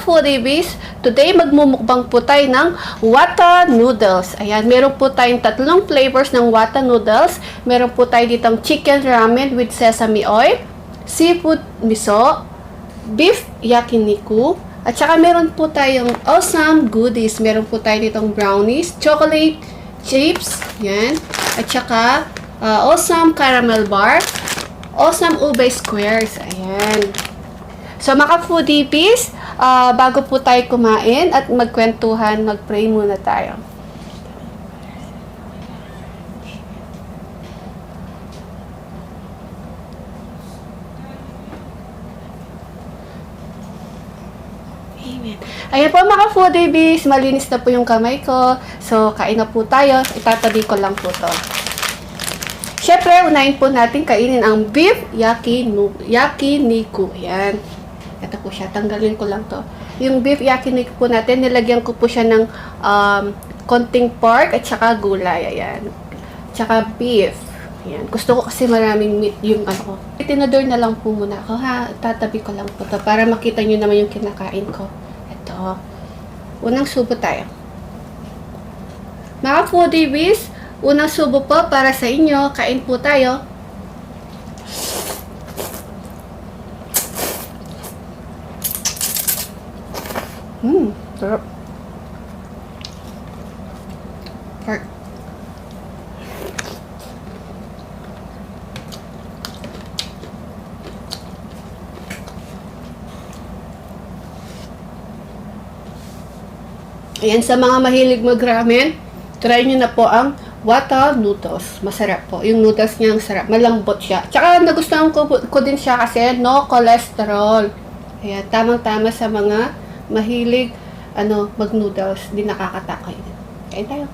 Foodie Bees, today magmumukbang po tayo ng Watanoodles. Ayan, meron po tayong tatlong flavors ng Watanoodles. Meron po tayo ditong chicken ramen with sesame oil, seafood miso, beef yakiniku, at saka meron po tayong awesome goodies. Meron po tayo ditong brownies, chocolate chips, yan, at saka awesome caramel bar, awesome ube squares, ayan. So, mga foodie bees, bago po tayo kumain at magkwentuhan, mag-pray muna tayo. Amen. Ayan po mga foodie bees, malinis na po yung kamay ko. So, kain na po tayo. Itatabi ko lang po to. Siyempre, unahin po natin kainin ang beef yakiniku. Ayan. Ito po siya. Tanggalin ko lang to. Yung beef yakiniku po natin, nilagyan ko po siya ng konting pork at saka gulay. Ayan. Tsaka beef. Ayan. Gusto ko kasi maraming meat yung ano ko. Tinador na lang po muna ako ha. Tatabi ko lang po to para makita nyo naman yung kinakain ko. Ito. Unang subo tayo. Mga foodie bees, unang subo po para sa inyo. Kain po tayo. Sarap. Pork. Ayan, sa mga mahilig mag-ramen, try nyo na po ang Watanoodles. Masarap po. Yung noodles niya ang sarap. Malambot siya. Tsaka nagustuhan ko din siya kasi no cholesterol. Ayan, tamang-tama sa mga mahilig mag-noodles. Di nakakatakay. Kain tayo.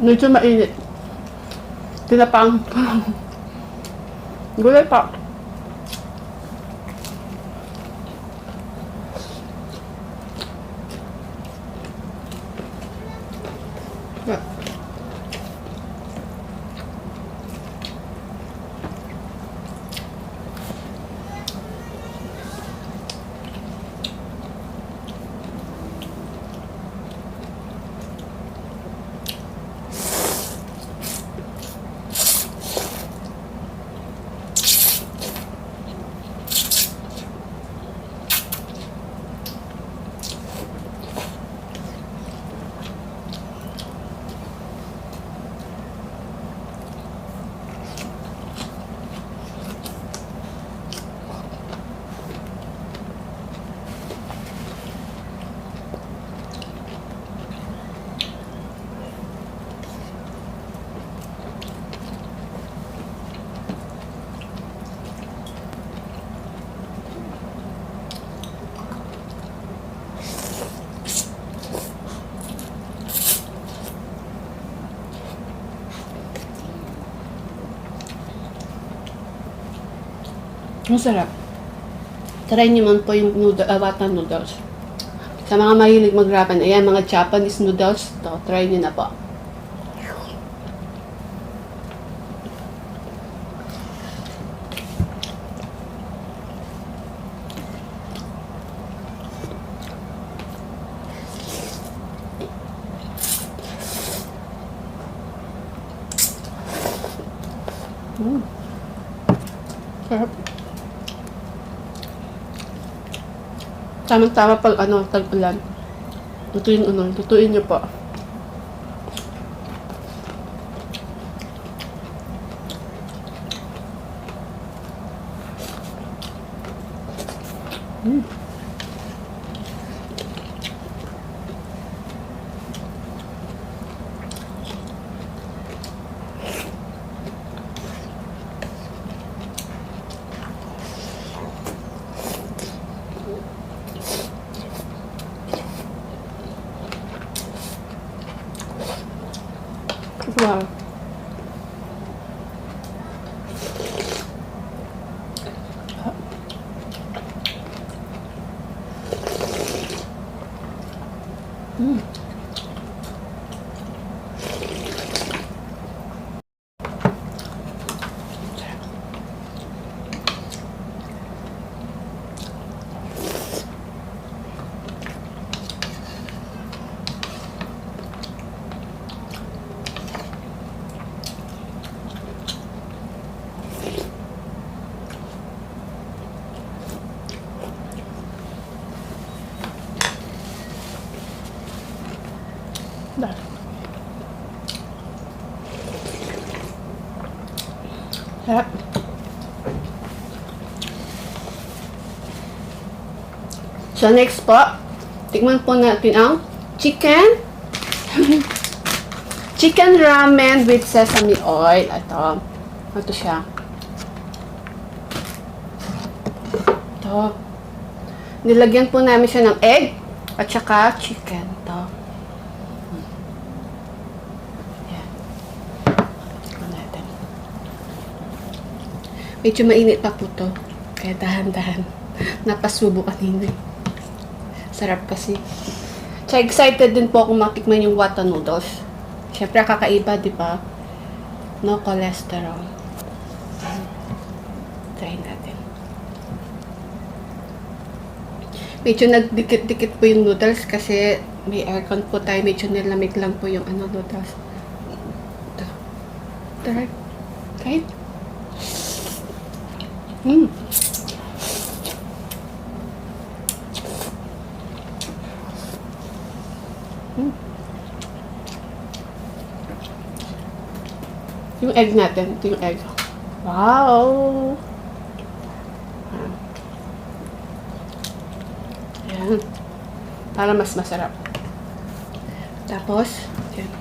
Medyo mainit. Tinapang. Gulay pa. Yeah. Masarap. Try nyo man po yung Watanoodles. Sa mga mahilig mag-ramen, ayan, mga Japanese noodles, to try nyo na po. Sarap. Tamang-tama pag tag-ulan. Lutuin nyo po. Sarap. So, next po, tikman po natin ang chicken. Chicken ramen with sesame oil. Ito siya. Ito. Nilagyan po namin siya ng egg at saka chicken. Ito. Yan. Tikman natin. Medyo mainit pa po ito. Kaya dahan-dahan. Napasubo kanina. Sarap kasi. So, excited din po akong matikman yung Watanoodles. Siyempre, kakaiba, di ba? No cholesterol. Try natin. Medyo nagdikit-dikit po yung noodles kasi may aircon po tayo. Medyo nilamig lang po yung noodles. Ito. Try. Right? Yung egg natin. Ito yung egg. Wow! Ayan. Para mas masarap. Tapos, yan.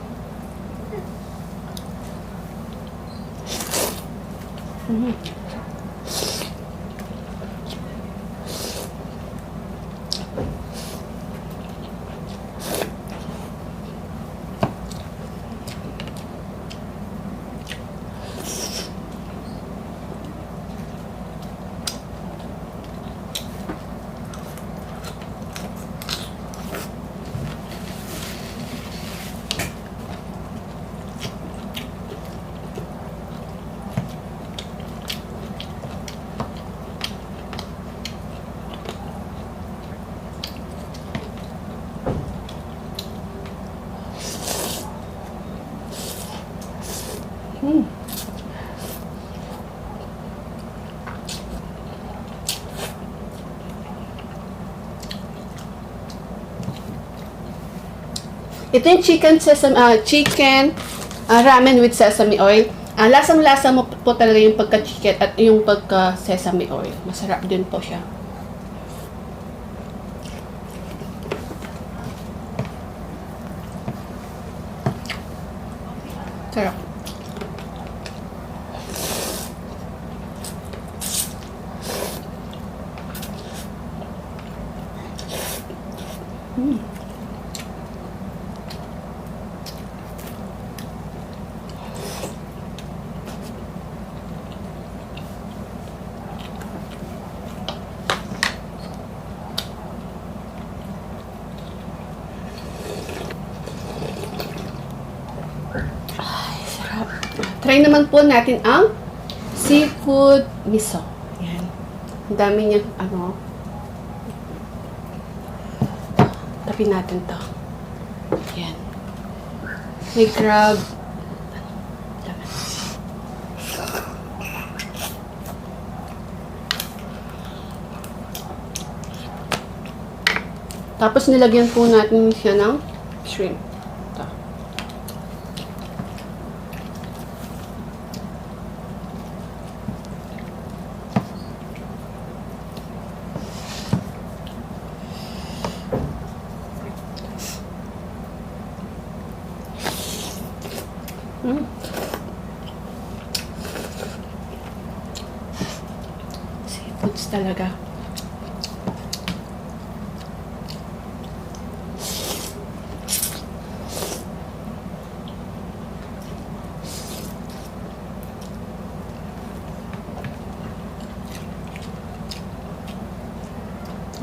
Ito yung chicken ramen with sesame oil. Lasang-lasa mo po talaga yung pagka-chicken at yung pagka-sesame oil. Masarap din po siya. Sarap. Try naman po natin ang seafood miso. Yan. Ang dami niya, tapin natin to. Yan. May crab. Tapos nilagyan po natin siya ng shrimp. Ito. Seafoods talaga.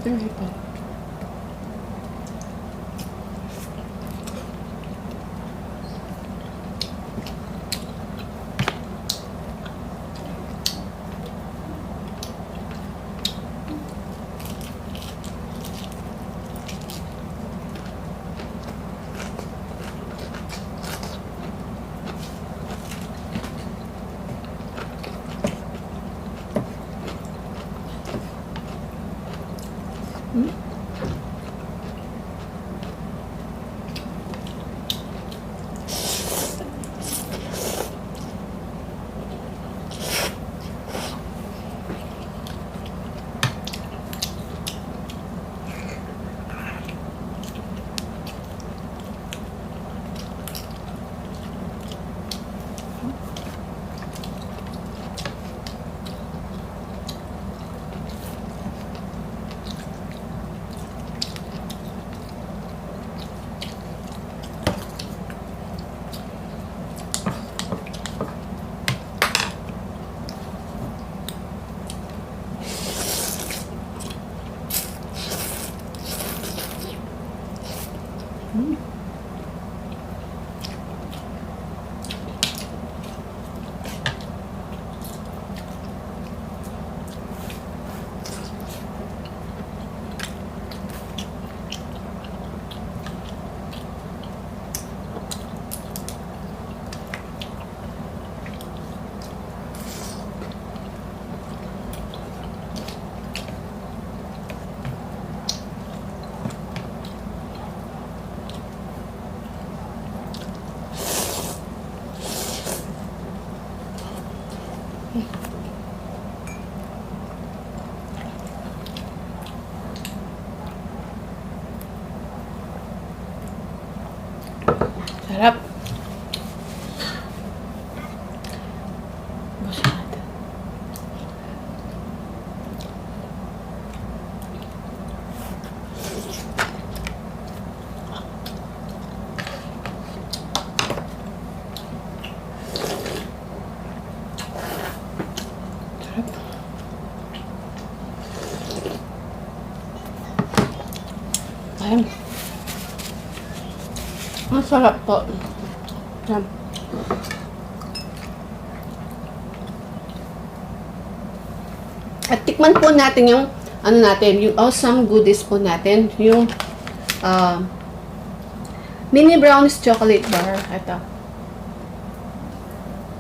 Very good. Sarap. Busin natin. Ayan. Ang sarap po. Ayan. At tikman po natin yung ano natin, yung awesome goodies po natin, yung mini brownies chocolate bar. Ito.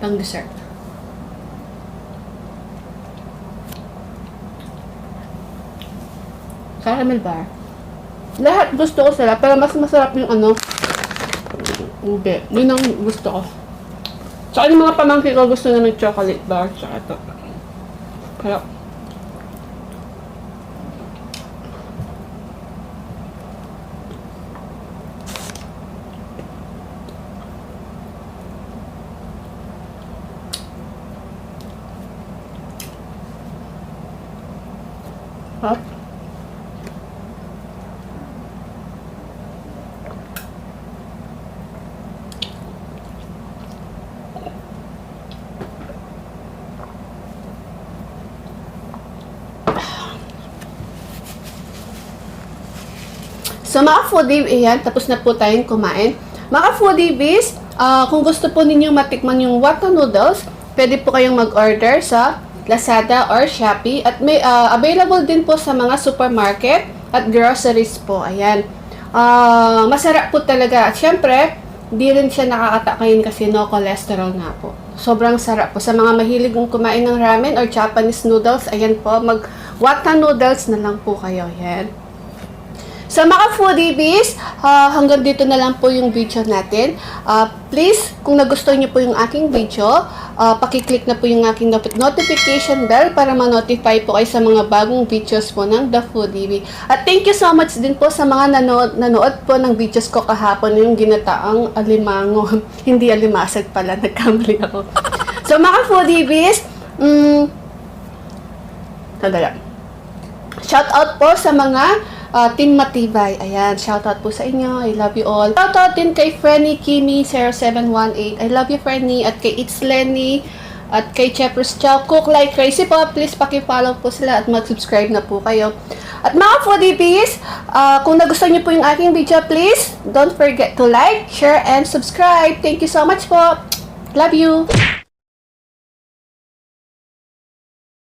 Pang dessert. Caramel bar. Lahat gusto ko sila, pero mas masarap yung ano, ube. Yun ang gusto ko. Tsaka yung mga pamangkin ko gusto na ng chocolate bar. Tsaka ito. Kaya, hot. So mga foodie, ayan, tapos na po tayong kumain. Mga foodie bees, kung gusto po ninyo matikman yung Watanoodles, pwede po kayong mag-order sa Lazada or Shopee. At may available din po sa mga supermarket at groceries po. Ayan. Masarap po talaga. At syempre, di rin siya nakakatakayin kasi no cholesterol nga po. Sobrang sarap po. Sa mga mahilig kong kumain ng ramen or Japanese noodles, ayan po, mag-Watanoodles na lang po kayo. Ayan. Sa mga foodie bees, hanggang dito na lang po yung video natin. Please, kung nagustuhan niyo po yung aking video, pakiclick na po yung aking notification bell para ma-notify po kayo sa mga bagong videos po ng The Foodie Bee. At thank you so much din po sa mga nanood po ng videos ko kahapon, yung ginataang alimango. Hindi alimasag pala, nagkamali ako. So mga foodie bees, shout out po sa mga Team Matibay. Ayan, shoutout po sa inyo. I love you all. Shoutout din kay Frenny Kimi 0718. I love you, Frenny. At kay It's Lenny. At kay Cheppers Chow. Cook Like Crazy po. Please paki-follow po sila at mag-subscribe na po kayo. At mga foodie bees, kung nagustuhan niyo po yung aking video, please don't forget to like, share, and subscribe. Thank you so much po. Love you.